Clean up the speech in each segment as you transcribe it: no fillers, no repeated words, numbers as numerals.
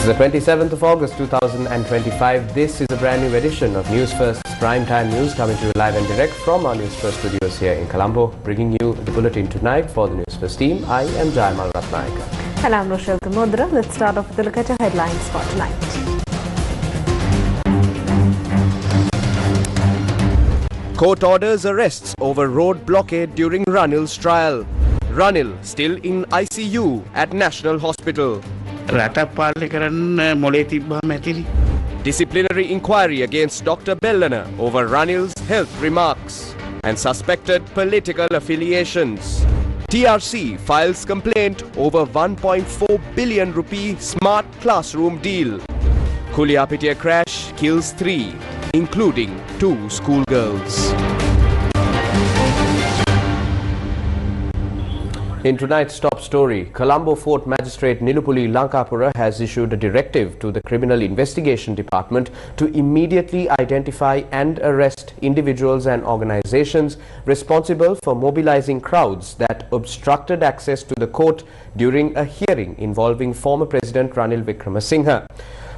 This is the 27th of August 2025. This is a brand new edition of Newsfirst's Primetime News coming to you live and direct from our Newsfirst studios here in Colombo. Bringing you the bulletin tonight for the Newsfirst team. I am Jaimal Ratnayaka. And I'm Rochelle Kamodra. Let's start off with a look at the headlines for tonight. Court orders arrests over road blockade during Ranil's trial. Ranil still in ICU at National Hospital. Disciplinary inquiry against Dr. Bellana over Ranil's health remarks and suspected political affiliations. TRC files complaint over 1.4 billion rupee smart classroom deal. Kuliapitia crash kills 3, including 2 schoolgirls. In tonight's top story, Colombo Fort Magistrate Nilupuli Lankapura has issued a directive to the Criminal Investigation Department to immediately identify and arrest individuals and organizations responsible for mobilizing crowds that obstructed access to the court during a hearing involving former President Ranil Wickremesinghe.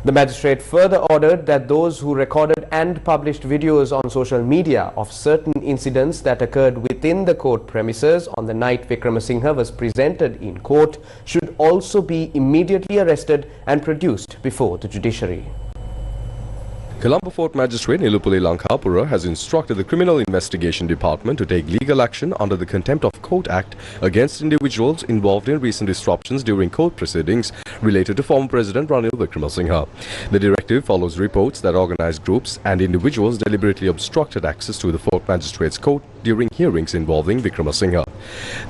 The magistrate further ordered that those who recorded and published videos on social media of certain incidents that occurred within the court premises on the night Wickremesinghe was presented in court should also be immediately arrested and produced before the judiciary. Colombo Fort Magistrate Nilupuli Lankapura has instructed the Criminal Investigation Department to take legal action under the Contempt of Court Act against individuals involved in recent disruptions during court proceedings related to former President Ranil Wickremesinghe. The directive follows reports that organized groups and individuals deliberately obstructed access to the Fort Magistrate's court during hearings involving Wickremesinghe.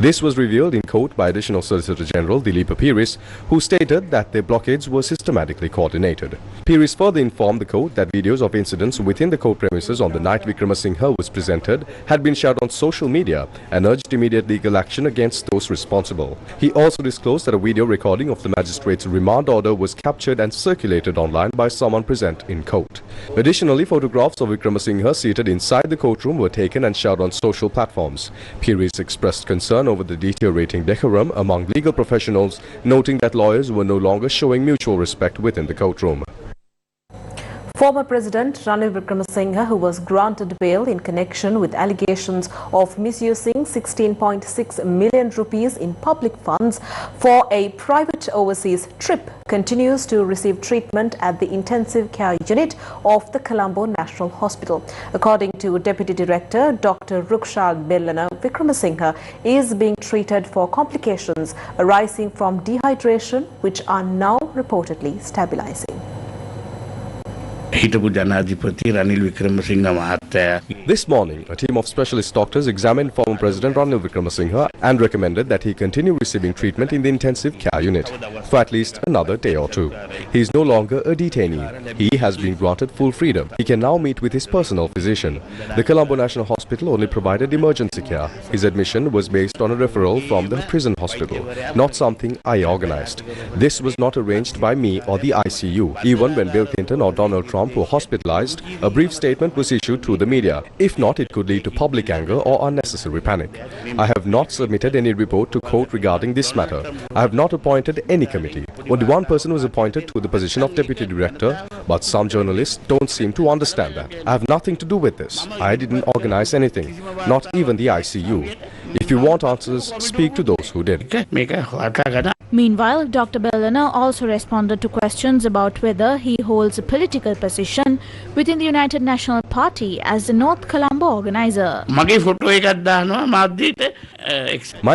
This was revealed in court by Additional Solicitor General Dilip Piris, who stated that their blockades were systematically coordinated. Piris further informed the court that videos of incidents within the court premises on the night Wickremesinghe was presented had been shared on social media and urged immediate legal action against those responsible. He also disclosed that a video recording of the magistrate's remand order was captured and circulated online by someone present in court. Additionally, photographs of Wickremesinghe seated inside the courtroom were taken and shared on social platforms. Piris expressed concern over the deteriorating decorum among legal professionals, noting that lawyers were no longer showing mutual respect within the courtroom. Former President Ranil Wickremesinghe, who was granted bail in connection with allegations of misusing 16.6 million rupees in public funds for a private overseas trip, continues to receive treatment at the intensive care unit of the Colombo National Hospital. According to Deputy Director Dr. Rukshad Bellana, Wickremesinghe is being treated for complications arising from dehydration, which are now reportedly stabilizing. This morning, a team of specialist doctors examined former President Ranil Wickremesinghe and recommended that he continue receiving treatment in the intensive care unit for at least another day or 2. He is no longer a detainee. He has been granted full freedom. He can now meet with his personal physician. The Colombo National Hospital only provided emergency care. His admission was based on a referral from the prison hospital, not something I organized. This was not arranged by me or the ICU. Even when Bill Clinton or Donald Trump were hospitalized, a brief statement was issued through the media. If not, it could lead to public anger or unnecessary panic. I have not submitted any report to court regarding this matter. I have not appointed any committee. Only one person was appointed to the position of Deputy Director, but some journalists don't seem to understand that. I have nothing to do with this. I didn't organize anything, not even the ICU. If you want answers, speak to those who did. Meanwhile, Dr. Bellana also responded to questions about whether he holds a political position within the United National Party as the North Colombo organizer. My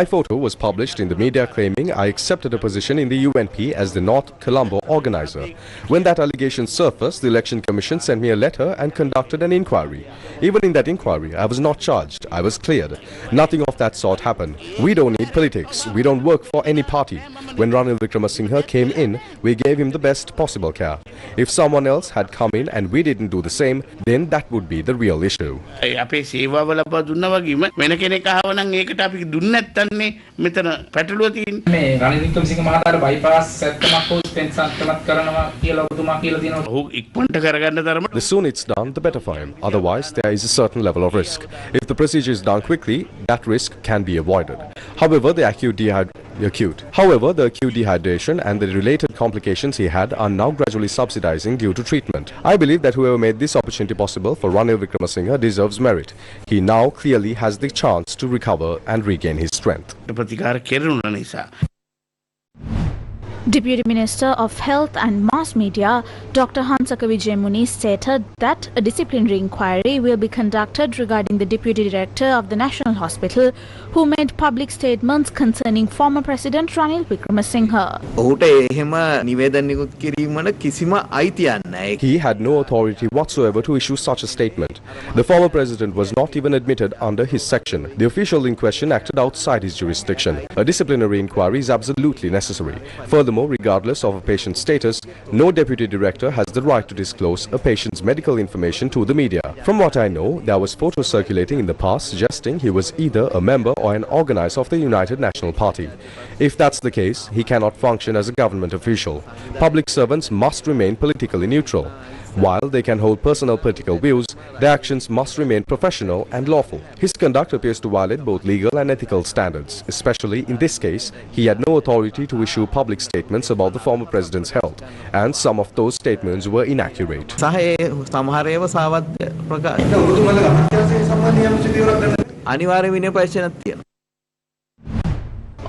photo was published in the media claiming I accepted a position in the UNP as the North Colombo organizer. When that allegation surfaced, the Election Commission sent me a letter and conducted an inquiry. Even in that inquiry, I was not charged. I was cleared. Nothing of that sort happened. We don't need politics. We don't work for any party. When Ranil Wickremesinghe came in, we gave him the best possible care. If someone else had come in and we didn't do the same, then that would be the real issue. The sooner it's done, the better for him. Otherwise, there is a certain level of risk. If the procedure is done quickly, that risk can be avoided. However, the acute acute. However, the acute dehydration and the related complications he had are now gradually subsidizing due to treatment. I believe that whoever made this opportunity possible for Ranil Wickremesinghe deserves merit. He now clearly has the chance to recover and regain his strength. Deputy Minister of Health and Mass Media, Dr. Hansaka Wijayamuni, stated that a disciplinary inquiry will be conducted regarding the Deputy Director of the National Hospital who made public statements concerning former President Ranil Wickremesinghe. He had no authority whatsoever to issue such a statement. The former president was not even admitted under his section. The official in question acted outside his jurisdiction. A disciplinary inquiry is absolutely necessary. Furthermore, regardless of a patient's status, no deputy director has the right to disclose a patient's medical information to the media. From what I know, there was photos circulating in the past suggesting he was either a member or an organizer of the United National Party. If that's the case, he cannot function as a government official. Public servants must remain politically neutral. While they can hold personal political views, their actions must remain professional and lawful. His conduct appears to violate both legal and ethical standards. Especially in this case, he had no authority to issue public statements about the former president's health, and some of those statements were inaccurate.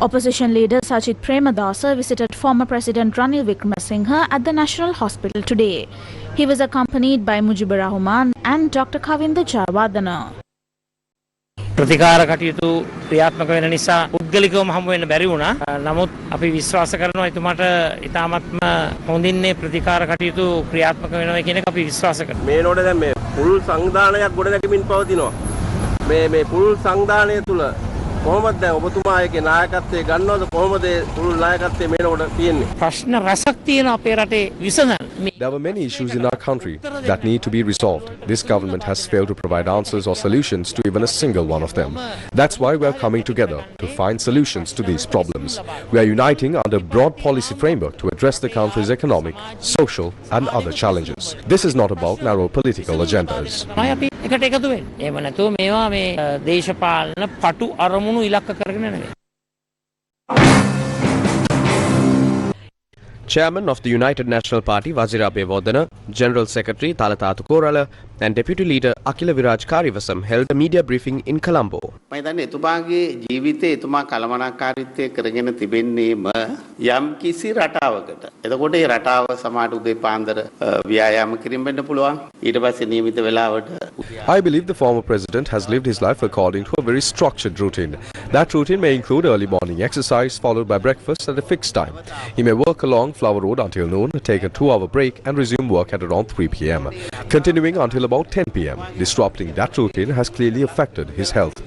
Opposition leader Sachit Premadasa visited former President Ranil Wickremesinghe at the National Hospital today. He was accompanied by Mujibur Rahman and Dr. Kavinda Jayawardena. ප්‍රතිකාර කටයුතු ක්‍රියාත්මක වෙන නිසා පුද්ගලිකවම හමු වෙන්න බැරි වුණා. නමුත් අපි විශ්වාස කරනවා එතුමාට ඉතාමත්ම හොඳින් මේ ප්‍රතිකාර කටයුතු ක්‍රියාත්මක වෙනවා කියන එක අපි විශ්වාස කරනවා. මේ නෝඩ දැන් මේ පුල් සංවිධානයක් ගොඩනැගෙමින් පවතිනවා. මේ පුල් සංවිධානය තුල කොහොමද දැන් ඔබතුමා ඒකේ නායකත්වයේ ගන්නවද කොහොමද පුල් නායකත්වයේ මේ නෝඩ තියෙන්නේ? ප්‍රශ්න රසක් තියෙන අපේ රටේ විසඳන. There were many issues in our country that need to be resolved. This government has failed to provide answers or solutions to even a single one of them. That's why we are coming together to find solutions to these problems. We are uniting under a broad policy framework to address the country's economic, social and other challenges. This is not about narrow political agendas. අපි එකට එකතු වෙන්න. එහෙම නැතුව මේවා මේ දේශපාලන පටු අරමුණු ඉලක්ක කරගෙන නෙවෙයි. Chairman of the United National Party Wazira Abeyewardena, General Secretary Thalathathu Korala and Deputy Leader Akila Viraj Karivasam held a media briefing in Colombo. මම හිතන්නේ එතුමාගේ ජීවිතේ එතුමා කළමනාකාරීත්වය කරගෙන තිබෙන්නේම යම් කිසි රටාවකට. එතකොට ඒ රටාව සමාජ උදේ පාන්දර ව්‍යායාම කිරීම වෙන්න පුළුවන්. ඊට පස්සේ නියමිත වෙලාවට I believe the former president has lived his life according to a very structured routine. That routine may include early morning exercise followed by breakfast at a fixed time. He may work along Flower Road until noon, take a 2-hour break and resume work at around 3 p.m. continuing until about 10 p.m. Disrupting that routine has clearly affected his health.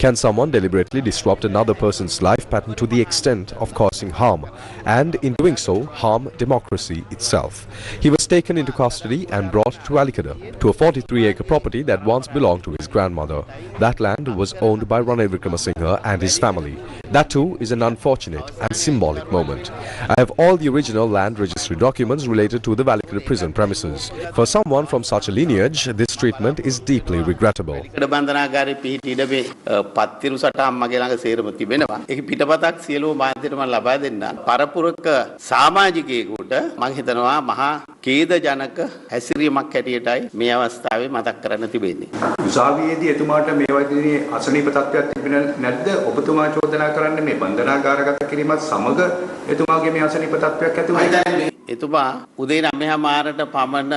Can someone deliberately disrupt another person's life pattern to the extent of causing harm, and in doing so harm democracy itself? He was taken into custody and brought to Alicada, to a 43-acre property that once belonged to his grandmother. That land was owned by Ranil Wickremesinghe and his family. That too is an unfortunate and symbolic moment. I have all the original land registry documents related to the Alicada prison premises. For someone from such a lineage, this treatment is deeply regrettable. බන්ධනාගාරයේ පිහිටි ඉඩමේ පත්තිරු සටහන් මගේ ළඟ සේරම තිබෙනවා. ඒක පිටපතක් සියලුම මාධ්‍යට මම ලබා දෙන්න. පරපුරක සමාජිකයෙකුට මම හිතනවා මහා ඛේදජනක හැසිරීමක් හැටියටයි මේ අවස්ථාවේ මතක් කරන්න තිබෙන්නේ. උසාවියේදී එතුමාට මේ වගේ අසනීප තත්ත්වයක් තිබෙන්නේ නැද්ද? ඔබතුමා චෝදනා කරන්නේ මේ බන්ධනාගාරගත කිරීමත් සමග එතුමාගේ මේ අසනීප තත්ත්වයක් ඇති වුණා. එතුමා උදේ 9:00 පමණ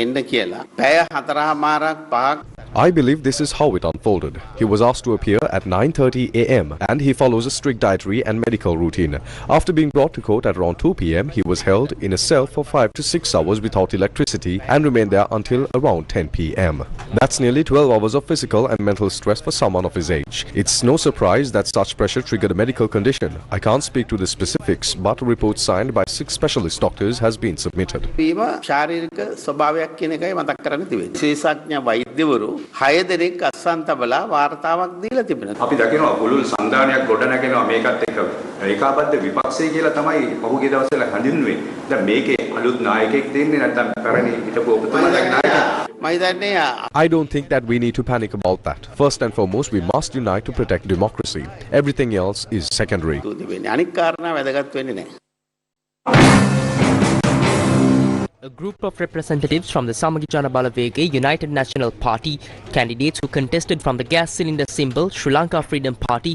එන්න කියලා. පැය 4:00 5ක් I believe this is how it unfolded. He was asked to appear at 9:30 a.m. and he follows a strict dietary and medical routine. After being brought to court at around 2 p.m., he was held in a cell for 5 to 6 hours without electricity and remained there until around 10 p.m. That's nearly 12 hours of physical and mental stress for someone of his age. It's no surprise that such pressure triggered a medical condition. I can't speak to the specifics, but a report signed by 6 specialist doctors has been submitted. වීම ශාරීරික ස්වභාවයක් කියන එකයි මතක් කරන්න තිබෙන්නේ. විශේෂඥ වෛද්‍යවරු 6 දෙනෙක් අස්සන්තබලා වාර්තාවක් දීලා තිබෙනවා. අපි දකිනවා පුළුල් සංධානයක් ගොඩනගෙනවා මේකත් එක්ක ඒකාබද්ධ විපක්ෂය කියලා තමයි පහුගිය දවස්වල හඳුන්වන්නේ. දැන් මේකේ අලුත් නායකයෙක් දෙන්නේ නැත්නම් පැරණි හිටපු ඔබතුමාගේ නායකයෙක් මම හිතන්නේ I don't think that we need to panic about that. First and foremost, we must unite to protect democracy. Everything else is secondary. අනික් කාරණා වැදගත් වෙන්නේ නැහැ. A group of representatives from the Samagijana Balavege United National Party, candidates who contested from the gas cylinder symbol Sri Lanka Freedom Party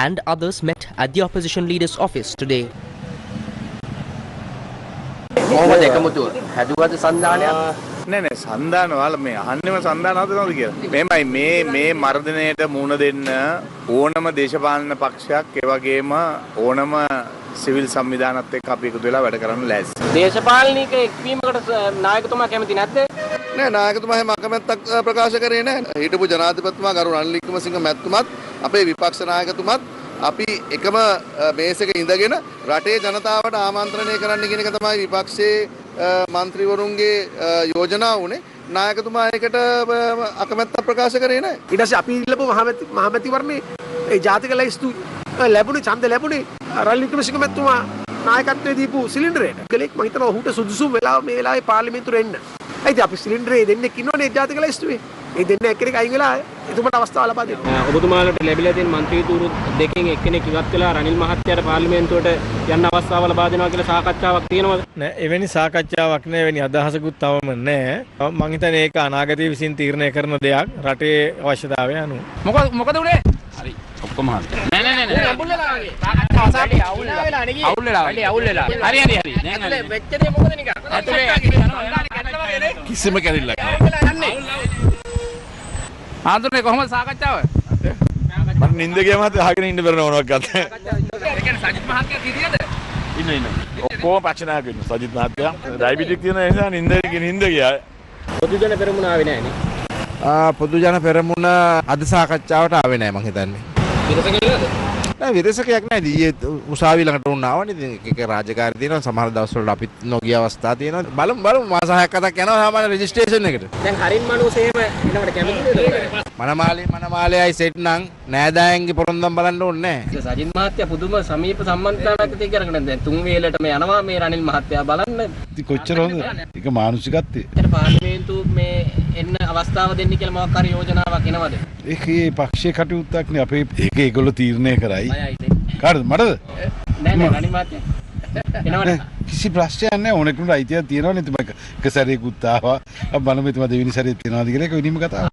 and others met at the opposition leader's office today. නෑ සන්දාන වල මේ අහන්නේම සන්දාන හදනවද කියලා. මේ මර්ධනයට මුහුණ දෙන්න ඕනම දේශපාලන පක්ෂයක් ඒ වගේම ඕනම සිවිල් සංවිධානත් එක්ක අපි එකතු වෙලා වැඩ කරන්න ලෑස්ති. දේශපාලනික එක්වීමකට නායකතුමා කැමති නැද්ද? නෑ නායකතුමා හැම අකමැත්තක් ප්‍රකාශ කරේ නෑ. හිටපු ජනාධිපතිතුමා ගරු රනිල් වික්‍රමසිංහ මැතිතුමත් අපේ විපක්ෂ නායකතුමත් අපි එකම මේසෙක ඉඳගෙන රටේ ජනතාවට ආමන්ත්‍රණය කරන්න කියන එක තමයි විපක්ෂයේ මන්ත්‍රීවරුන්ගේ යෝජනා වුණේ. නායකතුමා ඒකට අකමැත්තක් ප්‍රකාශ කරේ නැහැ. ඊට පස්සේ අපි ඉල්ලපු මහමැතිවරණේ ඒ ජාතික ලැයිස්තු ලැබුණේ ඡන්ද ලැබුණේ රනිල් වික්‍රමසිංහ මැතිතුමා නායකත්වයේ දීපු සිලින්ඩරේට. ඒකලෙක් මම හිතනවා ඔහුට සුදුසු වෙලාව මේ වෙලාවේ පාර්ලිමේන්තුවට එන්න. ඒත් අපි සිලින්ඩරේ දෙන්නෙක් ඉන්නෝනේ ජාතික ලැයිස්තුවේ. ඒ දෙන්න එක්කෙනෙක් අයින් වෙලා එතුමාට අවස්ථාව ලබා දෙන්න. ඔබතුමාලට ලැබිලා තියෙන മന്ത്രിතුරු දෙකෙන් එක්කෙනෙක් ඉවත් වෙලා රනිල් මහත්තයාට පාර්ලිමේන්තුවට යන්න අවස්ථාව ලබා දෙනවා කියලා සාකච්ඡාවක් තියෙනවද? නෑ එවැනි සාකච්ඡාවක් නෑ එවැනි අදහසකුත් තවම නෑ. මම හිතන්නේ ඒක අනාගතයේ විසින් තීරණය කරන දෙයක් රටේ අවශ්‍යතාවය අනුව. මොකද උනේ? හරි ඔක්කොම හරි. නෑ අවුල් වෙලා වගේ. සාකච්ඡාව අවුල් වෙලා. හරි. දැන් වෙච්ච දේ මොකද නිකන්? කිසිම කැරිල්ලක් නෑ. ආන්දරේ කොහොමද සාකච්ඡාව? මම නින්ද ගියම අහගෙන ඉන්න බැරි නෝනක් ගත්තා. ඒ කියන්නේ සජිත් මහත්තයා කීයද? ඉන්න. ඔක්කොම පක්ෂනායක ඉන්න. සජිත් මහත්තයා ඩයබටික් තියෙන නිසා නින්ද ගියා. පොදු ජන පෙරමුණ ආවේ නෑනේ. පොදු ජන පෙරමුණ අද සාකච්ඡාවට ආවේ නෑ මං හිතන්නේ. විරසකෙලද? නෑ විරසකයක් නෑ. ඊයේ උසාවි ළඟට වුණාවනේ. ඉතින් එක රාජකාරී තියෙනවා. සමහර දවස්වල අපිත් නොගිය අවස්ථා තියෙනවා. බලමු මාස 6ක් අතක් යනවා සාමාන්‍ය රෙජිස්ට්‍රේෂන් එකට. දැන් හරින් මනුස්සය එහෙම එනවට කැමතිද? මනමාලයයි සෙට් නම් නෑදෑයන්ගේ පොරොන්දම් බලන්න ඕනේ නෑ. සජිත් මහත්තයා පුදුම සමීප සම්බන්ධතාවයක් තියෙක කරගෙන දැන් තුන් වේලටම යනවා මේ රනිල් මහත්තයා බලන්න. ඉතින් කොච්චර හොඳ? ඒක මානසිකත්වය. ඒකට පාර්ලිමේන්තු මේ එන්න අවස්ථාව දෙන්න කියලා මොකක් හරි යෝජනාවක් එනවද? ඒකේ පක්ෂයේ කටයුත්තක් නේ අපේ ඒගොල්ලෝ තීරණය කරයි. කාටද මටද? නෑ රනිල් මහත්තයා එනවද? කිසි ප්‍රශ්නයක් නැහැ. ඕනෙකුට අයිතියක් තියෙනවනේ. තුම එක සැරේකුත් ආවා. බලමු තුම දෙවෙනි සැරේත් වෙනවද කියලා ඒක වෙනින්ම කතාව.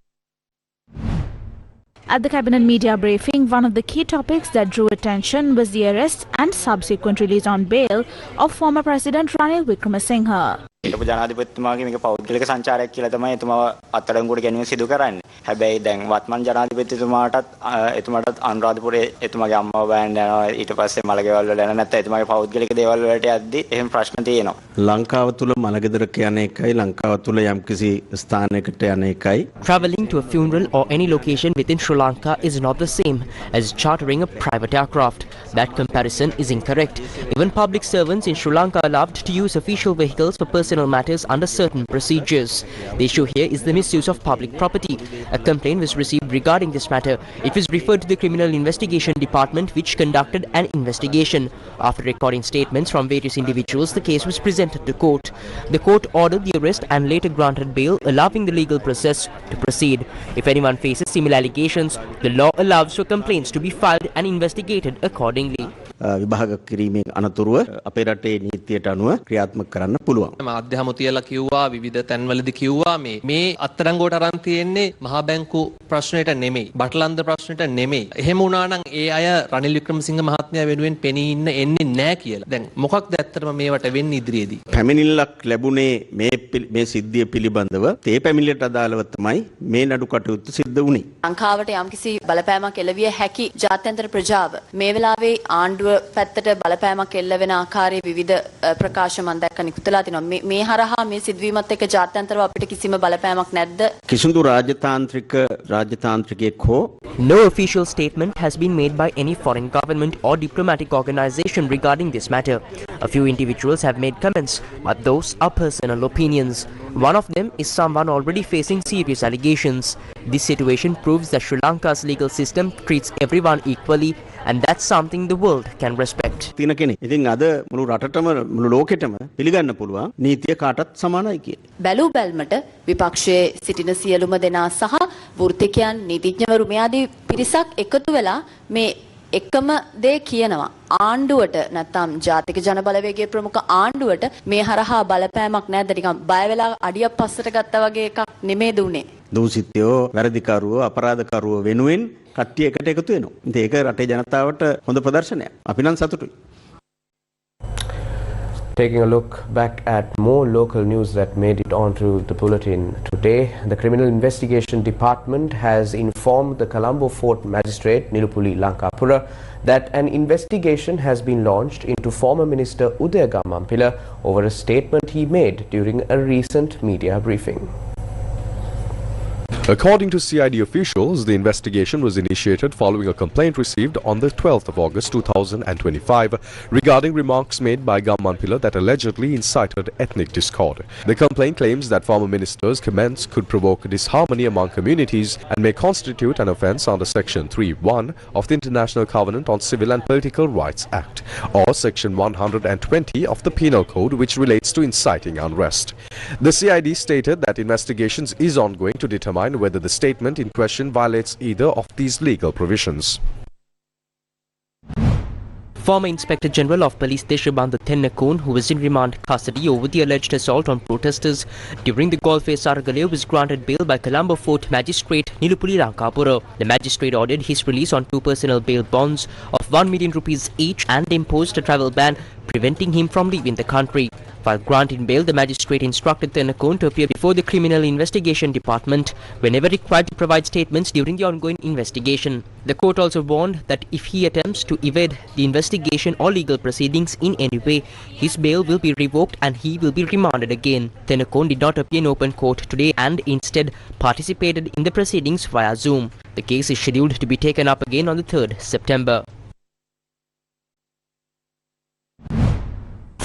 At the cabinet media briefing, one of the key topics that drew attention was the arrest and subsequent release on bail of former President Ranil Wickremesinghe. හිටපු ජනාධිපතිතුමාගේ මේක පෞද්ගලික සංචාරයක් කියලා තමයි එතුමාව අත්අඩංගුවට ගැනීම සිදු කරන්නේ. හැබැයි දැන් වත්මන් ජනාධිපතිතුමාටත් අනුරාධපුරයේ එතුමාගේ අම්මව බෑන් යනවා. ඊට පස්සේ මලගෙවල් වල යන නැත්නම් එතුමාගේ පෞද්ගලික දේවල් වලට යද්දි එහෙම ප්‍රශ්න තියෙනවා. ලංකාව තුල මලගෙදරක යන එකයි ලංකාව තුල යම්කිසි ස්ථානයකට යන එකයි. Travelling to a funeral or any location within Sri Lanka is not the same as chartering a private aircraft. That comparison is incorrect. Even public servants in Sri Lanka are allowed to use official vehicles for personal matters under certain procedures. The issue here is the misuse of public property. A complaint was received regarding this matter. It was referred to the Criminal Investigation Department, which conducted an investigation. After recording statements from various individuals, the case was presented to court. The court ordered the arrest and later granted bail, allowing the legal process to proceed. If anyone faces similar allegations, the law allows for complaints to be filed and investigated accordingly. විභාග කිරීමෙන් අනතුරුව අපේ රටේ නීතියට අනුව ක්‍රියාත්මක කරන්න පුළුවන්. මාධ්‍ය හමුතියලා කිව්වා විවිධ තැන්වලදී කිව්වා මේ අත්අඩංගුවට අරන් තියෙන්නේ මහා බැංකු ප්‍රශ්නෙට නෙමෙයි, බටලන්ද ප්‍රශ්නෙට නෙමෙයි. එහෙම වුණා නම් ඒ අය රනිල් වික්‍රමසිංහ මහත්මයා වෙනුවෙන් පෙනී ඉන්න එන්නේ නැහැ කියලා. දැන් මොකක්ද ඇත්තටම මේවට වෙන්නේ ඉදිරියේදී? පැමිණිල්ලක් ලැබුණේ මේ සිද්ධිය පිළිබඳව තේ පැමිණිල්ලට අදාළව තමයි මේ නඩු කටයුතු සිද්ධ වුණේ. ලංකාවට යම්කිසි බලපෑමක් එළවිය හැකි ජාත්‍යන්තර ප්‍රජාව මේ වෙලාවේ ආණ්ඩුව පැත්තට බලපෑමක් එල්ල වෙන ආකාරයේ විවිධ ප්‍රකාශ මම දැක්ක නිකුත්ලා තිනවා. මේ හරහා මේ සිදුවීමත් එක්ක ජාත්‍යන්තරව අපිට කිසිම බලපෑමක් නැද්ද? කිසිදු රාජතාන්ත්‍රිකයෙක් හෝ No official statement has been made by any foreign government or diplomatic organization regarding this matter. A few individuals have made comments, but those are personal opinions. One of them is someone already facing serious allegations. This situation proves that Sri Lanka's legal system treats everyone equally, and that's something the world can respect. attempt. තියෙන කෙනෙක්. ඉතින් අද මුළු රටටම මුළු ලෝකෙටම පිළිගන්න පුළුවන් නීතිය කාටත් සමානයි කිය. බැලූ බැල්මට විපක්ෂයේ සිටින සියලුම දෙනා සහ වෘත්තිකයන් නීතිඥවරු මේ ආදී පිරිසක් එකතු වෙලා මේ එකම දේ කියනවා. ආණ්ඩුවට නැත්නම් ජාතික ජනබලවේගයේ ප්‍රමුඛ ආණ්ඩුවට මේ හරහා බලපෑමක් නැද්ද? නිකන් බය වෙලා අඩියක් පස්සට ගත්තා වගේ එකක් නෙමෙයිද උනේ? දූෂිතයෝ වැරදිකරුවෝ අපරාධකරුවෝ වෙනුවෙන් කට්ටිය එකට එකතු වෙනවා. ඉතින් ඒක රටේ ජනතාවට හොඳ ප්‍රදර්ශනයක්. අපි නම් සතුටුයි. Taking a look back at more local news that made it onto the bulletin today, the Criminal Investigation Department has informed the Colombo Fort Magistrate Nilupuli Lankapura that an investigation has been launched into former Minister Udaya Gammanpila over a statement he made during a recent media briefing. According to CID officials, the investigation was initiated following a complaint received on the 12th of August 2025 regarding remarks made by Gammanpila that allegedly incited ethnic discord. The complaint claims that former minister's comments could provoke disharmony among communities and may constitute an offence under Section 3(1) of the International Covenant on Civil and Political Rights Act or Section 120 of the Penal Code, which relates to inciting unrest. The CID stated that investigations is ongoing to determine whether the statement in question violates either of these legal provisions. Former Inspector General of Police Deshabanda Tennakon, who was in remand custody over the alleged assault on protesters during the Golfe Saragale, was granted bail by Colombo Fort Magistrate Nilupuli Lankapura. The magistrate ordered his release on 2 personal bail bonds of 1 million rupees each and imposed a travel ban preventing him from leaving the country. While granting bail, the magistrate instructed Tennakon to appear before the Criminal Investigation Department whenever required to provide statements during the ongoing investigation. The court also warned that if he attempts to evade the investigation or legal proceedings in any way, his bail will be revoked and he will be remanded again. Tennakon did not appear in open court today and instead participated in the proceedings via Zoom. The case is scheduled to be taken up again on the 3rd September.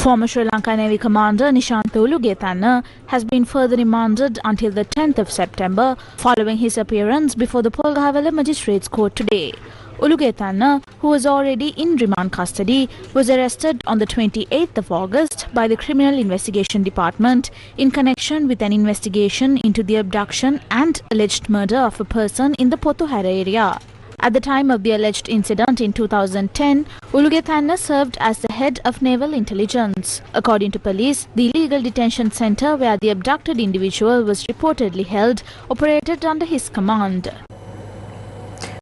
Former Sri Lanka Navy Commander Nishantha Ulugethanna has been further remanded until the 10th of September following his appearance before the Polgahawala Magistrates Court today. Ulugethanna, who was already in remand custody, was arrested on the 28th of August by the Criminal Investigation Department in connection with an investigation into the abduction and alleged murder of a person in the Pothuhara area. At the time of the alleged incident in 2010, Ulugethanna served as the head of naval intelligence. According to police, the illegal detention center where the abducted individual was reportedly held operated under his command.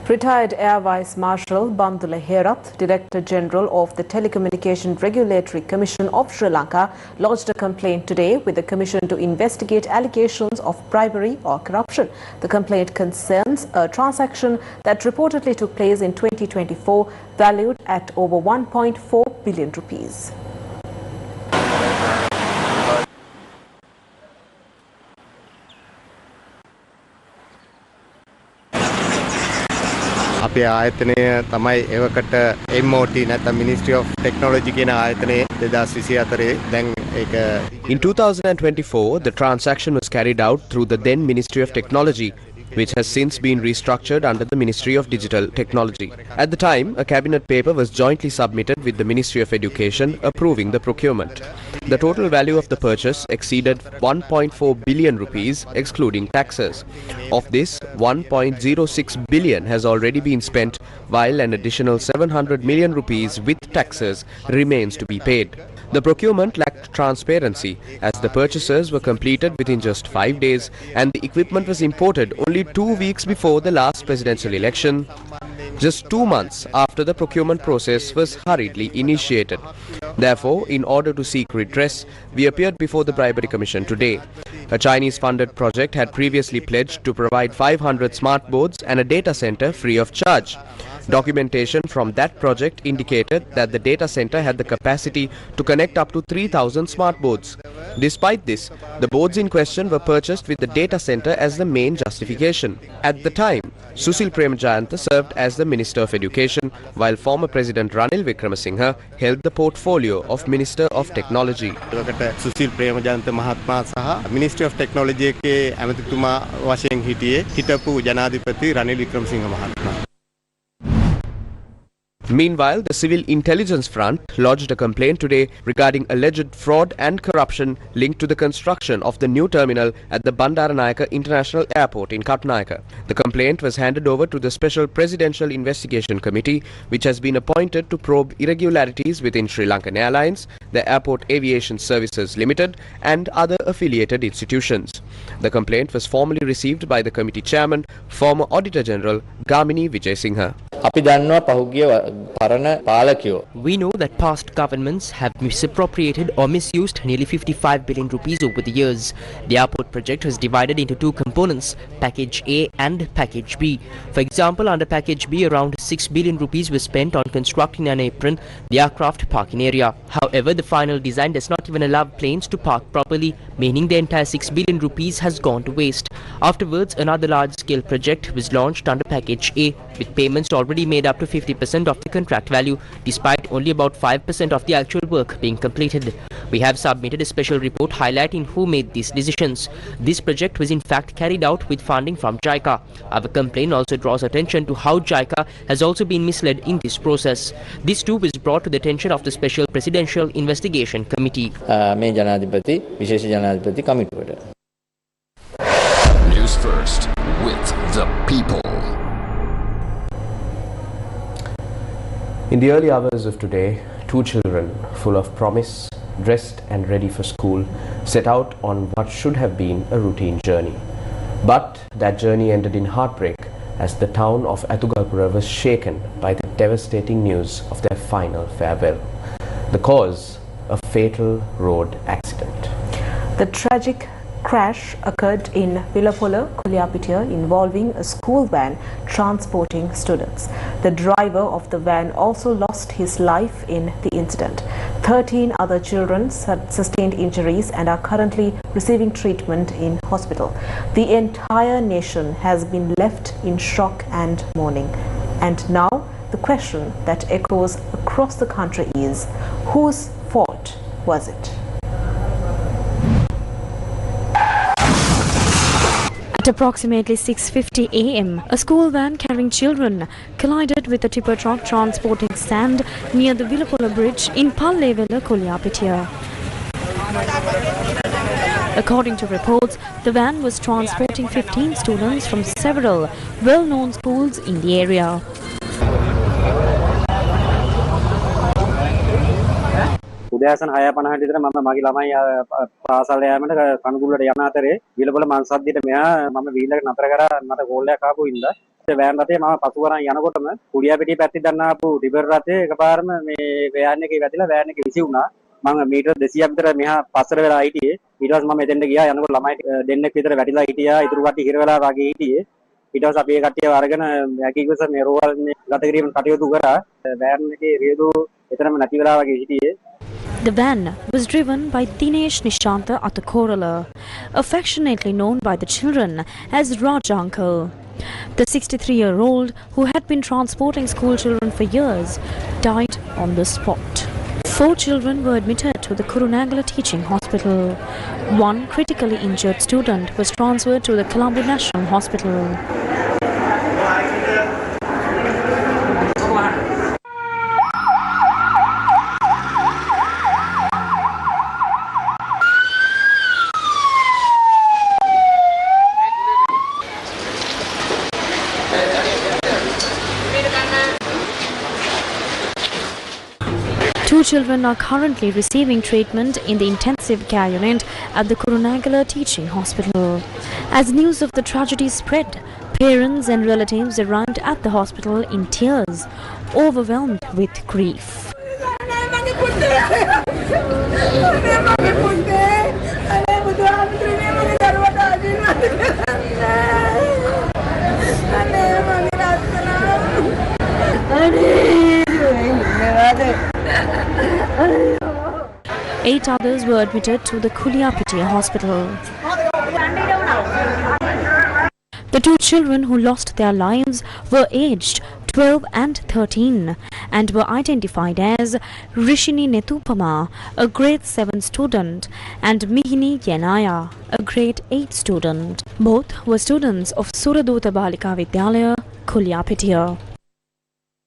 Retired Air Vice Marshal Bandula Herath, Director General of the Telecommunication Regulatory Commission of Sri Lanka, lodged a complaint today with the Commission to investigate allegations of bribery or corruption. The complaint concerns a transaction that reportedly took place in 2024, valued at over 1.4 billion rupees. අපේ ආයතනය තමයි එවකට MOT නැත්නම් Ministry of Technology කියන ආයතනයේ 2024 දැන් ඒක In 2024, the transaction was carried out through the then Ministry of Technology, which has since been restructured under the Ministry of Digital Technology. At the time, a cabinet paper was jointly submitted with the Ministry of Education approving the procurement. The total value of the purchase exceeded 1.4 billion rupees excluding taxes. Of this, 1.06 billion has already been spent, while an additional 700 million rupees with taxes remains to be paid. The procurement lacked transparency as the purchases were completed within just 5 days and the equipment was imported only 2 weeks before the last presidential election, just 2 months after the procurement process was hurriedly initiated. Therefore, in order to seek redress, we appeared before the Bribery Commission today. A Chinese-funded project had previously pledged to provide 500 smart boards and a data center free of charge. Documentation from that project indicated that the data center had the capacity to connect up to 3,000 smart boards. Despite this, the boards in question were purchased with the data center as the main justification. At the time, Susil Premajayantha served as the Minister of Education, while former President Ranil Wickremesinghe held the portfolio of Minister of Technology. Susil Premajayantha මහත්මයා සහ Ministry of Technology එකේ ඇමතිතුමා වශයෙන් හිටියේ හිටපු ජනාධිපති රනිල් වික්‍රමසිංහ මහත්මයා. Meanwhile, the Civil Intelligence Front lodged a complaint today regarding alleged fraud and corruption linked to the construction of the new terminal at the Bandaranayake International Airport in Katnayaka. The complaint was handed over to the Special Presidential Investigation Committee, which has been appointed to probe irregularities within Sri Lankan Airlines, the Airport Aviation Services Limited and other affiliated institutions. The complaint was formally received by the committee chairman, former Auditor General Gamini Vijayasinghe. We know that past governments have misappropriated or misused nearly 55 billion rupees over the years. The airport project was divided into two components, Package A and Package B. For example, under Package B, around 6 billion rupees was spent on constructing an apron, the aircraft parking area. However, the final design does not even allow planes to park properly, meaning the entire 6 billion rupees has gone to waste. Afterwards, another large-scale project was launched under Package A, with payments already made up to 50% of the contract value, despite only about 5% of the actual work being completed. We have submitted a special report highlighting who made these decisions. This project was in fact carried out with funding from JICA. Our complaint also draws attention to how JICA has also been misled in this process. This too was brought to the attention of the Special Presidential Investigation Committee. News First with the people. In the early hours of today, two children, full of promise, dressed and ready for school, set out on what should have been a routine journey. But that journey ended in heartbreak as the town of Atugalpura was shaken by the devastating news of their final farewell. The cause, a fatal road accident. The tragic crash occurred in Vilapola, Kuliapitiya, involving a school van transporting students. The driver of the van also lost his life in the incident. 13 other children sustained injuries and are currently receiving treatment in hospital. The entire nation has been left in shock and mourning. And now the question that echoes across the country is, whose fault was it? At approximately 6:50 a.m., a school van carrying children collided with a tipper truck transporting sand near the Vilapola bridge in Pallevela, Kuliapitiya. According to reports, the van was transporting 15 students from several well-known schools in the area. උදෑසන 6:50 විතර මම මගේ ළමයි පාසල් යෑමට කණුගුල්ලට යන අතරේ විලපොළ මන්සද්දියට මෙහා මම වීලකට නතර කරා මට කෝල් එකක් ආපු ඉඳලා ඒ වෑන් රථේ මම පසු කරන් යනකොටම කුඩියාපිටිය පැත්තේ දන්න ආපු ටිබර් රථේ එකපාරම මේ වෑන් එකේ වැදිලා වෑන් එකේ විසි වුණා මම මීටර් 200ක් විතර මෙහා පස්සට වෙලා හිටියේ ඊට පස්සේ මම එතෙන්ට ගියා යනකොට ළමයි දෙන්නෙක් විතර වැටිලා හිටියා ඉතුරු කට්ටිය හිර වෙලා වගේ හිටියේ ඊට පස්සේ අපි ඒ කට්ටියව අරගෙන හැකියකස මේ රෝවල් මේ ගත කිරීම කටයුතු කරා වෑන් එකේ රියදු එතරම් නැති වෙලා වගේ හිටියේ. The van was driven by Dinesh Nishanta Atakorala, affectionately known by the children as Raj Uncle. The 63-year-old, who had been transporting school children for years, died on the spot. 4 children were admitted to the Kurunagala Teaching Hospital. One critically injured student was transferred to the Colombo National Hospital. Two children are currently receiving treatment in the intensive care unit at the Kurunagala Teaching Hospital. As news of the tragedy spread, parents and relatives arrived at the hospital in tears, overwhelmed with grief. Eight others were admitted to the Kuliapitiya hospital. The two children who lost their lives were aged 12 and 13 and were identified as Rishini Netupama, a grade 7 student, and Mihini Yenaya, a grade 8 student. Both were students of Suraduta Balika Vidyalaya, Kuliapitiya.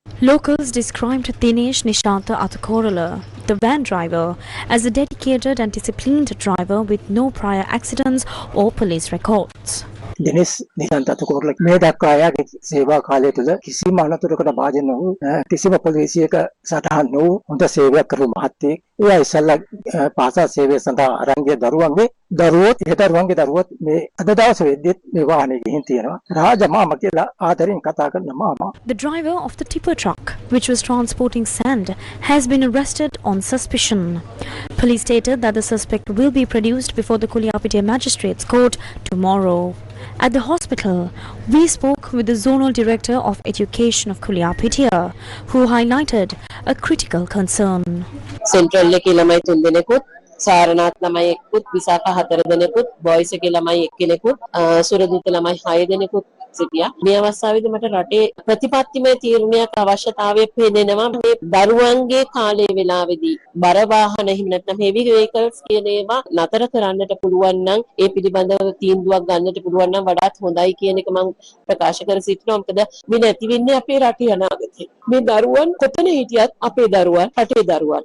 Locals described Dinesh Nishanta Athakorala, the van driver, as a dedicated and disciplined driver with no prior accidents or police records. දෙනිස් නිසන්ත අතකොරල මේ දක්වා එයාගේ සේවා කාලය තුළ කිසිම අනතුරකට භාජන නොවූ කිසිම පොලිසියක සටහන් නොවූ හොඳ සේවයක් කරපු මහත්තයෙක්. එයා ඉස්සල්ලා පාසල් සේවය සඳහා අරන් ගිය දරුවන්ගේ දරුවොත් මේ අද දවසේ වෙද්දිත් මේ වාහනේ ගිහින් තියෙනවා. රාජ මාමා කියලා ආදරෙන් කතා කරන මාමා. The driver of the tipper truck, which was transporting sand, has been arrested on suspicion. Police stated that the suspect will be produced before the Kuliapitiya Magistrates Court tomorrow. At the hospital, we spoke with the Zonal Director of Education of Kuliapitiya, who highlighted a critical concern. Central එකේ ළමයි 3 දෙනෙකුත් සාරනාත් ළමයි එක්කුත් Visakha 4 දෙනෙකුත් boys එකේ ළමයි එක්කෙනෙකුත් සුරදීත ළමයි 6 දෙනෙකුත් සිටියා. මේ අවස්ථාවේදී මට රටේ ප්‍රතිපත්තිමය තීරණයක් අවශ්‍යතාවය පේනවා. මේ දරුවන්ගේ කාලේ වෙලාවේදී බර වාහන හිමි නැත්නම් heavy vehicles කියන ඒවා නතර කරන්නට පුළුවන් නම් ඒ පිළිබඳව තීන්දුවක් ගන්නට පුළුවන් නම් වඩාත් හොඳයි කියන එක මම ප්‍රකාශ කර සිටිනවා. මොකද මේ නැති වෙන්නේ අපේ රටේ අනාගතේ. මේ දරුවන් කොතන හිටියත් අපේ දරුවන් රටේ දරුවන්.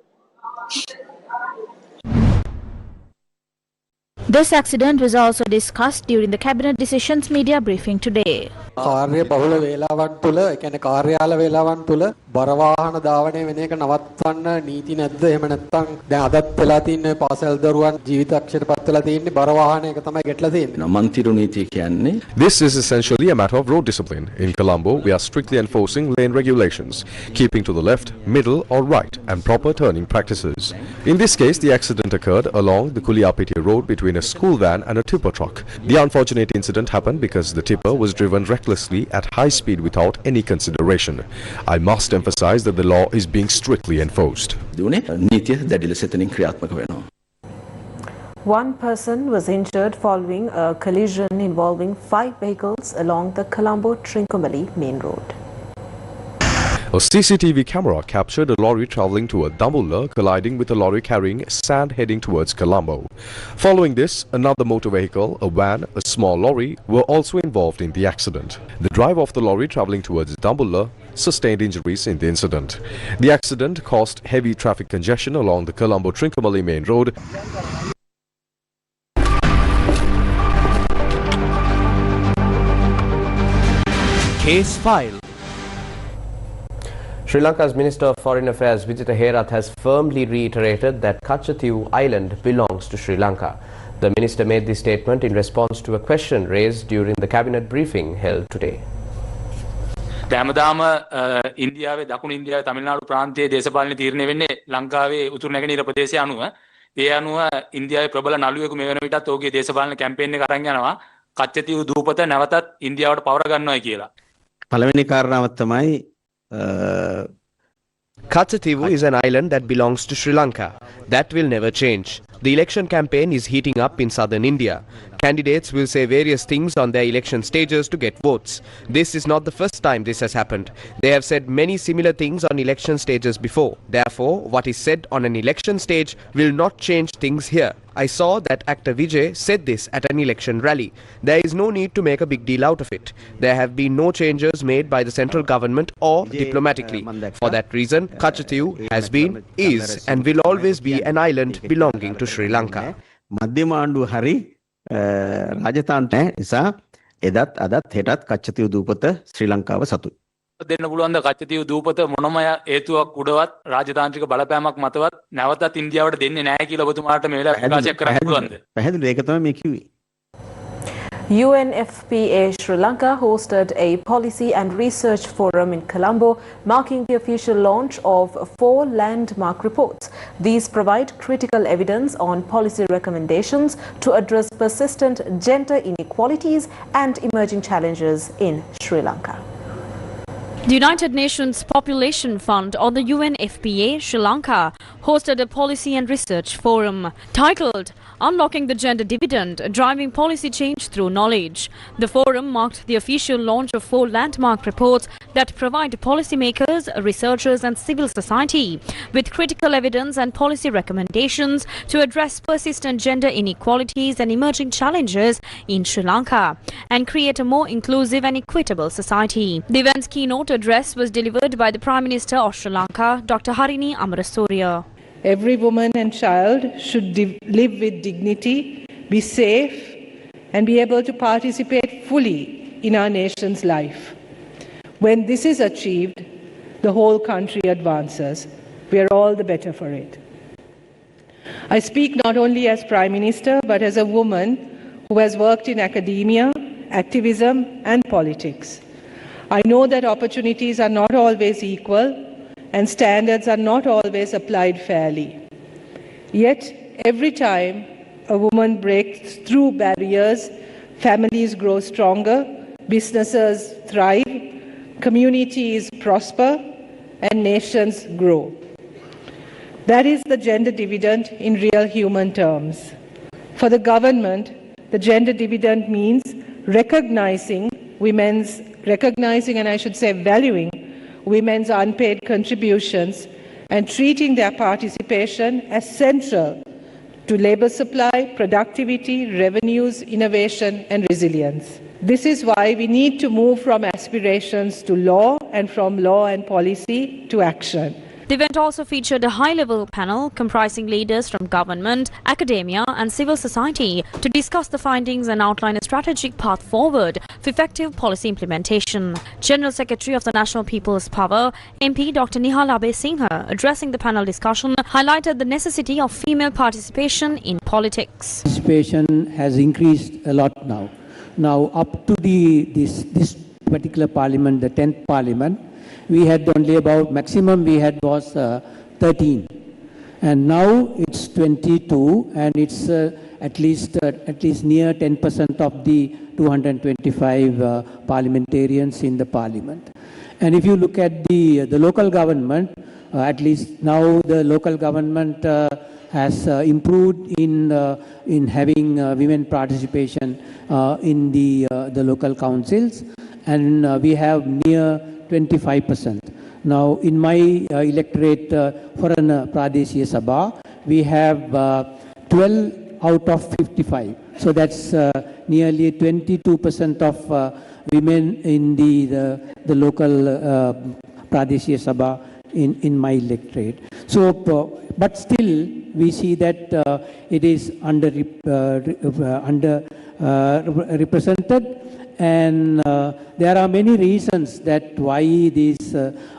This accident was also discussed during the Cabinet Decisions media briefing today. කාර්ය බහුල වේලාවන් තුල, ඒ කියන්නේ කාර්යාල වේලාවන් තුල බර වාහන ධාවනය වෙන එක නවත්වන්න නීති නැද්ද? එහෙම නැත්නම් දැන් අදත් වෙලා තියෙන පාසල් දරුවන් ජීවිතක්ෂයට පත් වෙලා තියෙන්නේ බර වාහනයක තමයි ගැටලා තියෙන්නේ. මන්තිරු නීතිය කියන්නේ. This is essentially a matter of road discipline. In Colombo, we are strictly enforcing lane regulations, keeping to the left, middle or right and proper turning practices. In this case, the accident occurred along the Kuliapitiya road between a school van and a tipper truck. The unfortunate incident happened because the tipper was driven recklessly at high speed without any consideration. I must emphasize that the law is being strictly enforced. One person was injured following a collision involving 5 vehicles along the Colombo-Trincomalee main road. A CCTV camera captured a lorry travelling to a Dambulla colliding with a lorry carrying sand heading towards Colombo. Following this, another motor vehicle, a van, a small lorry were also involved in the accident. The driver of the lorry travelling towards Dambulla sustained injuries in the incident. The accident caused heavy traffic congestion along the Colombo-Trincomalee main road. Case file. Sri Lanka's Minister of Foreign Affairs Vijita Herath has firmly reiterated that Katchathivu Island belongs to Sri Lanka. The minister made this statement in response to a question raised during the cabinet briefing held today. හැමදාම ඉන්දියාවේ දකුණු ඉන්දියාවේ තමිල්නාඩු ප්‍රාන්තයේ දේශපාලන තීරණය වෙන්නේ ලංකාවේ උතුරු නැගෙනහිර ප්‍රදේශය අනුව. ඒ අනුව ඉන්දියාවේ ප්‍රබල නළුවෙකු මේ වෙන විටත් ඔහුගේ දේශපාලන කැම්පේන් එක අරන් යනවා කච්චතිව් දූපත නැවතත් ඉන්දියාවට පවර ගන්නවායි කියලා. පළවෙනි කාරණාව තමයි Katchathivu is an island that belongs to Sri Lanka. That will never change. The election campaign is heating up in southern India. Candidates will say various things on their election stages to get votes. This is not the first time this has happened. They have said many similar things on election stages before. Therefore, what is said on an election stage will not change things here. I saw that actor Vijay said this at an election rally. There is no need to make a big deal out of it. There have been no changes made by the central government or diplomatically. For that reason, Katchathivu has been, is and will always be an island belonging to Sri Lanka. මධ්‍යමාණ්ඩුව හරි රාජතාන්තය නිසා එදත් අදත් හෙටත් කච්චතිව් දූපත ශ්‍රී ලංකාව සතුයි. දෙන්න පුළුවන් ද කච්චතිව් දූපත මොනම හේතුවක් උඩවත් රාජතාන්ත්‍රික බලපෑමක් මතවත් නැවතත් ඉන්දියාවට දෙන්නේ නැහැ කියලා ඔබතුමාට මේ වෙලාවේ ප්‍රකාශයක් කරන්න පුළුවන්ද? පැහැදිලි ඒක තමයි මේ කිව්වේ. UNFPA Sri Lanka hosted a policy and research forum in Colombo, marking the official launch of 4 landmark reports. These provide critical evidence on policy recommendations to address persistent gender inequalities and emerging challenges in Sri Lanka. The United Nations Population Fund, or the UNFPA Sri Lanka, hosted a policy and research forum titled Unlocking the Gender Dividend, Driving Policy Change Through Knowledge. The forum marked the official launch of 4 landmark reports that provide policymakers, researchers and civil society with critical evidence and policy recommendations to address persistent gender inequalities and emerging challenges in Sri Lanka and create a more inclusive and equitable society. The event's keynote address was delivered by the Prime Minister of Sri Lanka, Dr. Harini Amarasuriya. Every woman and child should live with dignity, be safe, and be able to participate fully in our nation's life. When this is achieved, the whole country advances. We are all the better for it. I speak not only as Prime Minister, but as a woman who has worked in academia, activism, and politics. I know that opportunities are not always equal and standards are not always applied fairly. Yet, every time a woman breaks through barriers, families grow stronger, businesses thrive, communities prosper, and nations grow. That is the gender dividend in real human terms. For the government, the gender dividend means recognizing and I should say valuing women's unpaid contributions and treating their participation as central to labor supply, productivity, revenues, innovation, and resilience. This is why we need to move from aspirations to law and from law and policy to action. The event also featured a high-level panel comprising leaders from government, academia and civil society to discuss the findings and outline a strategic path forward for effective policy implementation. General Secretary of the National People's Power, MP Dr. Nihal Abesinghe, addressing the panel discussion, highlighted the necessity of female participation in politics. Participation has increased a lot now. Now up to this particular parliament, the 10th parliament, we had only about maximum we had was 13, and now it's 22, and it's at least near 10% of the 225 parliamentarians in the parliament. And if you look at the local government, at least now the local government has improved in having women participation in the local councils, and we have near 25%. Now, in my electorate for an Pradeshia Sabha, we have 12 out of 55. So that's nearly 22% of women in the local Pradeshia Sabha in my electorate. So, but still, we see that it is underrepresented. And there are many reasons that why this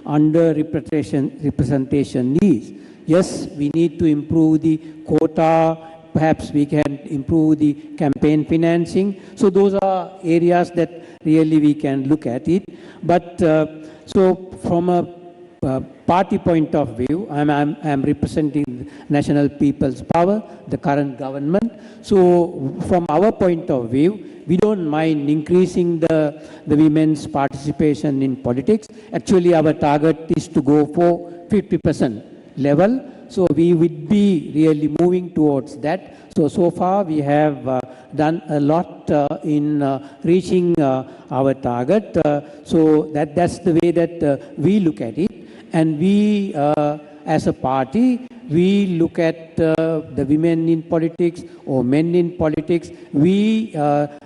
representation is. Yes, we need to improve the quota. Perhaps we can improve the campaign financing. So those are areas that really we can look at it. But so from a party point of view, I'm representing National People's Power, the current government. So from our point of view, we don't mind increasing the women's participation in politics. Actually, our target is to go for 50% level. So we would be really moving towards that. So far we have done a lot in reaching our target. So that's the way that we look at it. And we, as a party, we look at the women in politics or men in politics. We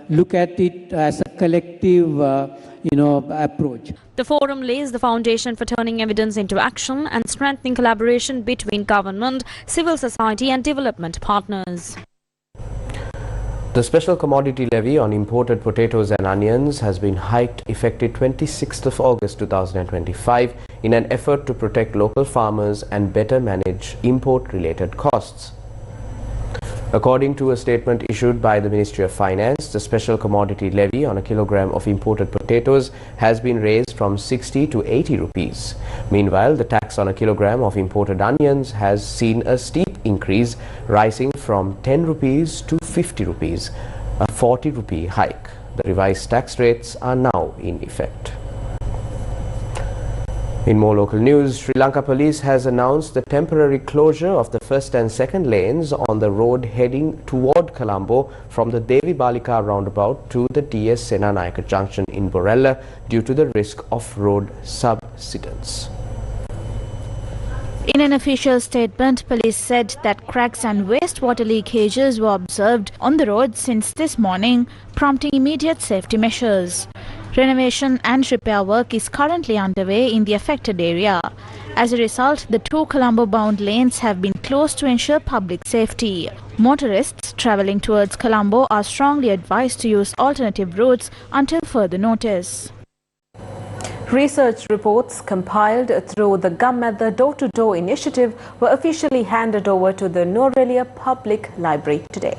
look at it as a collective, approach. The forum lays the foundation for turning evidence into action and strengthening collaboration between government, civil society and development partners. The special commodity levy on imported potatoes and onions has been hiked effective 26th of August 2025 in an effort to protect local farmers and better manage import-related costs. According to a statement issued by the Ministry of Finance, the special commodity levy on a kilogram of imported potatoes has been raised from 60 to 80 rupees. Meanwhile, the tax on a kilogram of imported onions has seen a steep increase, rising from 10 rupees to 50 rupees, a 40 rupee hike. The revised tax rates are now in effect. In more local news, Sri Lanka Police has announced the temporary closure of the first and second lanes on the road heading toward Colombo from the Devi Balika roundabout to the DS Senanayaka junction in Borella due to the risk of road subsidence. In an official statement, police said that cracks and wastewater leakages were observed on the road since this morning, prompting immediate safety measures. Renovation and repair work is currently underway in the affected area. As a result, the two Colombo-bound lanes have been closed to ensure public safety. Motorists travelling towards Colombo are strongly advised to use alternative routes until further notice. Research reports compiled through the Gammatha Door-to-Door initiative were officially handed over to the Nuwara Public Library today.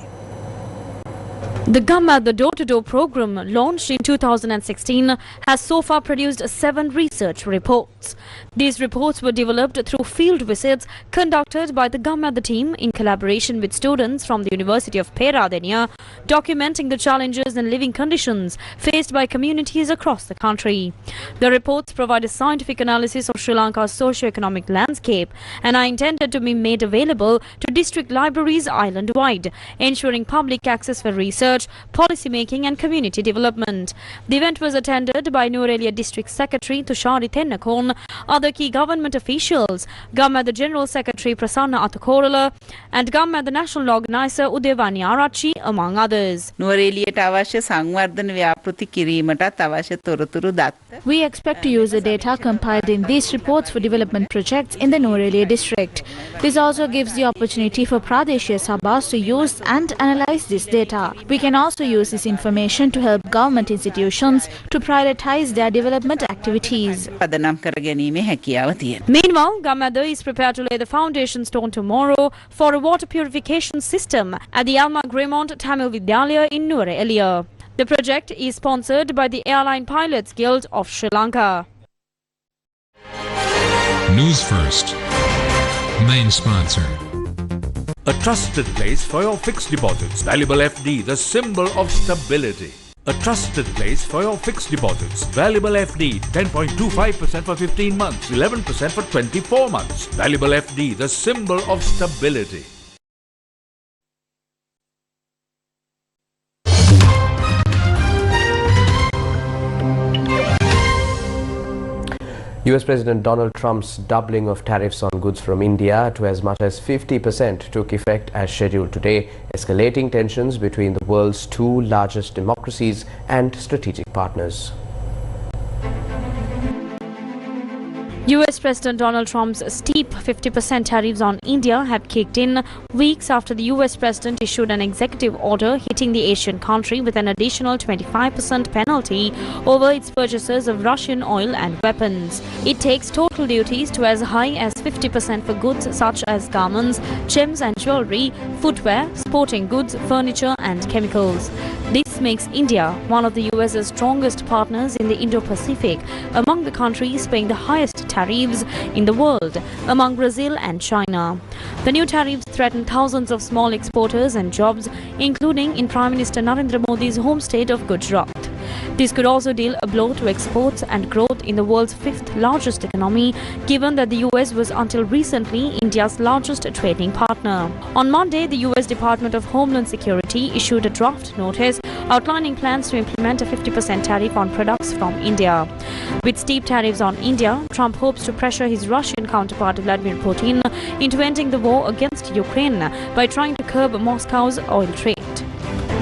The Gammatha Door-to-Door program, launched in 2016, has so far produced 7 research reports. These reports were developed through field visits conducted by the Gammatha team in collaboration with students from the University of Peradeniya, documenting the challenges and living conditions faced by communities across the country. The reports provide a scientific analysis of Sri Lanka's socio-economic landscape and are intended to be made available to district libraries island-wide, ensuring public access for research, policy making and community development. The event was attended by Nuwara District Secretary Tushari Tennakon, other key government officials, Gammatha General Secretary Prasanna Athakorala and Gammatha National Organizer Udevani Arachi, among others. We expect to use the data compiled in these reports for development projects in the Nuwara district. This also gives the opportunity for Pradeshia Sabhas to use and analyze this data. We can also use this information to help government institutions to prioritize their development activities. Meanwhile, Gammatha is prepared to lay the foundation stone tomorrow for a water purification system at the Alma Gremont Tamil Vidyalaya in Nuwara. The project is sponsored by the Airline Pilots Guild of Sri Lanka. Newsfirst, main sponsor. A trusted place for your fixed deposits. Valuable FD, the symbol of stability. A trusted place for your fixed deposits. Valuable FD, 10.25% for 15 months, 11% for 24 months. Valuable FD, the symbol of stability. US President Donald Trump's doubling of tariffs on goods from India to as much as 50% took effect as scheduled today, escalating tensions between the world's two largest democracies and strategic partners. US President Donald Trump's steep 50% tariffs on India have kicked in weeks after the US President issued an executive order hitting the Asian country with an additional 25% penalty over its purchases of Russian oil and weapons. It takes total duties to as high as 50% for goods such as garments, gems and jewelry, footwear, sporting goods, furniture and chemicals. This makes India one of the US's strongest partners in the Indo-Pacific, among the countries paying the highest tariffs in the world, among Brazil and China. The new tariffs threaten thousands of small exporters and jobs, including in Prime Minister Narendra Modi's home state of Gujarat. This could also deal a blow to exports and growth in the world's 5th largest economy, given that the US was until recently India's largest trading partner. On Monday, the US Department of Homeland Security issued a draft notice outlining plans to implement a 50% tariff on products from India. With steep tariffs on India, Trump hopes to pressure his Russian counterpart Vladimir Putin into ending the war against Ukraine by trying to curb Moscow's oil trade.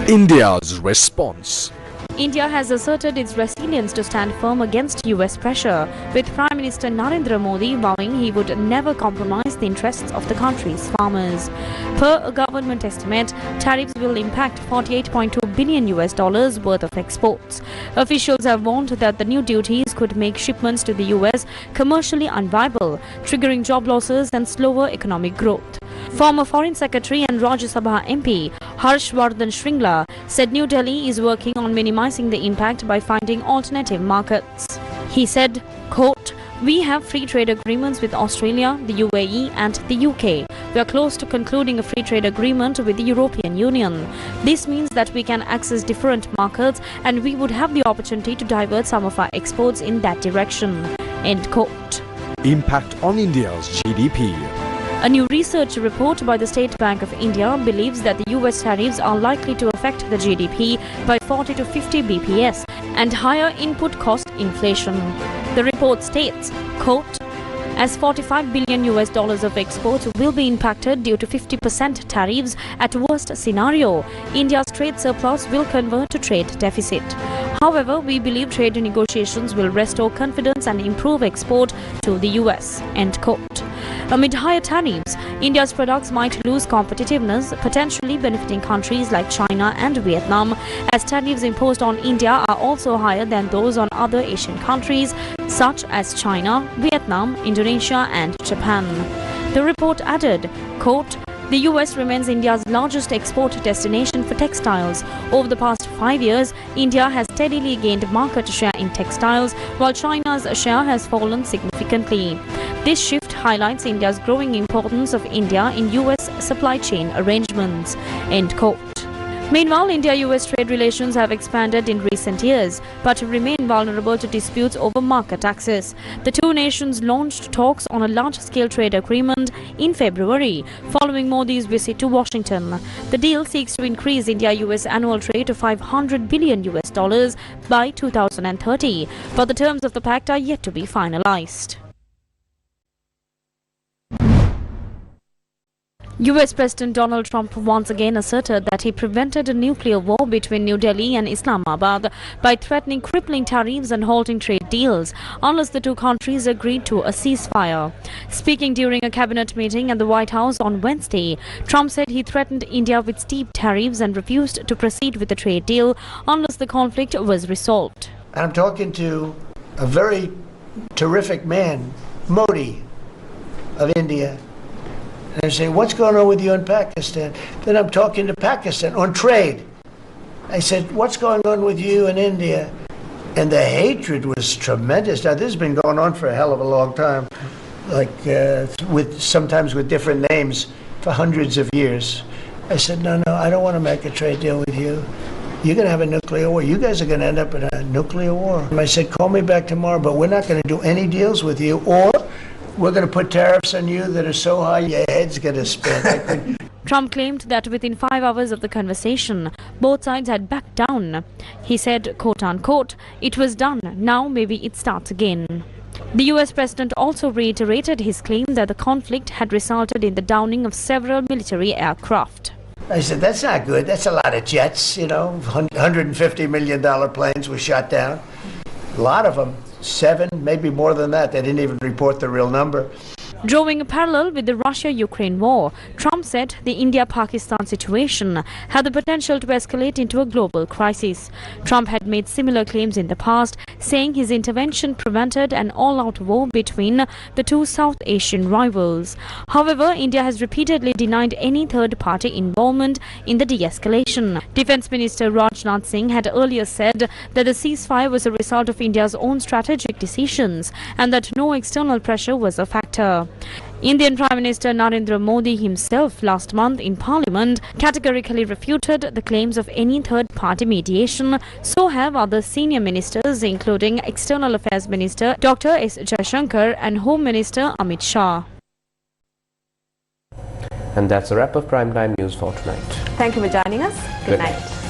India's response. India has asserted its resilience to stand firm against US pressure, with Prime Minister Narendra Modi vowing he would never compromise the interests of the country's farmers. Per a government estimate, tariffs will impact $48.2 billion worth of exports. Officials have warned that the new duties could make shipments to the US commercially unviable, triggering job losses and slower economic growth. Former Foreign Secretary and Rajya Sabha MP Harshvardhan Shringla said New Delhi is working on minimizing the impact by finding alternative markets. He said, quote, "We have free trade agreements with Australia, the UAE and the UK. We are close to concluding a free trade agreement with the European Union. This means that we can access different markets and we would have the opportunity to divert some of our exports in that direction." End quote. Impact on India's GDP. A new research report by the State Bank of India believes that the US tariffs are likely to affect the GDP by 40 to 50 BPS and higher input cost inflation. The report states, quote, as $45 billion of exports will be impacted due to 50% tariffs at worst scenario, India's trade surplus will convert to trade deficit. However, we believe trade negotiations will restore confidence and improve export to the US. End quote. Amid higher tariffs, India's products might lose competitiveness, potentially benefiting countries like China and Vietnam, as tariffs imposed on India are also higher than those on other Asian countries such as China, Vietnam, Indonesia and Japan. The report added, quote, "The US remains India's largest export destination for textiles. Over the past 5 years, India has steadily gained market share in textiles, while China's share has fallen significantly. This shift highlights India's growing importance of India in US supply chain arrangements." End quote. Meanwhile, India-US trade relations have expanded in recent years, but remain vulnerable to disputes over market access. The two nations launched talks on a large-scale trade agreement in February, following Modi's visit to Washington. The deal seeks to increase India-US annual trade to $500 billion by 2030, but the terms of the pact are yet to be finalized. US President Donald Trump once again asserted that he prevented a nuclear war between New Delhi and Islamabad by threatening crippling tariffs and halting trade deals unless the two countries agreed to a ceasefire. Speaking during a cabinet meeting at the White House on Wednesday, Trump said he threatened India with steep tariffs and refused to proceed with the trade deal unless the conflict was resolved. I'm talking to a very terrific man, Modi of India. And I say, what's going on with you in Pakistan? Then I'm talking to Pakistan on trade. I said, what's going on with you in India? And the hatred was tremendous. Now, this has been going on for a hell of a long time, like sometimes with different names for hundreds of years. I said, no, I don't want to make a trade deal with you. You're going to have a nuclear war. You guys are going to end up in a nuclear war. And I said, call me back tomorrow, but we're not going to do any deals with you, or we're going to put tariffs on you that are so high your head's going to spin. Trump claimed that within 5 hours of the conversation, both sides had backed down. He said, quote unquote, "It was done. Now maybe it starts again." The US president also reiterated his claim that the conflict had resulted in the downing of several military aircraft. I said, that's not good. That's a lot of jets, you know, $150 million planes were shot down. A lot of them. 7, maybe more than that. They didn't even report the real number. Drawing a parallel with the Russia-Ukraine war, Trump said the India-Pakistan situation had the potential to escalate into a global crisis. Trump had made similar claims in the past, saying his intervention prevented an all-out war between the two South Asian rivals. However, India has repeatedly denied any third-party involvement in the de-escalation. Defence Minister Rajnath Singh had earlier said that the ceasefire was a result of India's own strategic decisions and that no external pressure was a factor. Indian Prime Minister Narendra Modi himself last month in Parliament categorically refuted the claims of any third-party mediation. So have other senior ministers, including External Affairs Minister Dr. S. Jaishankar and Home Minister Amit Shah. And that's a wrap of Primetime News for tonight. Thank you for joining us. Good night.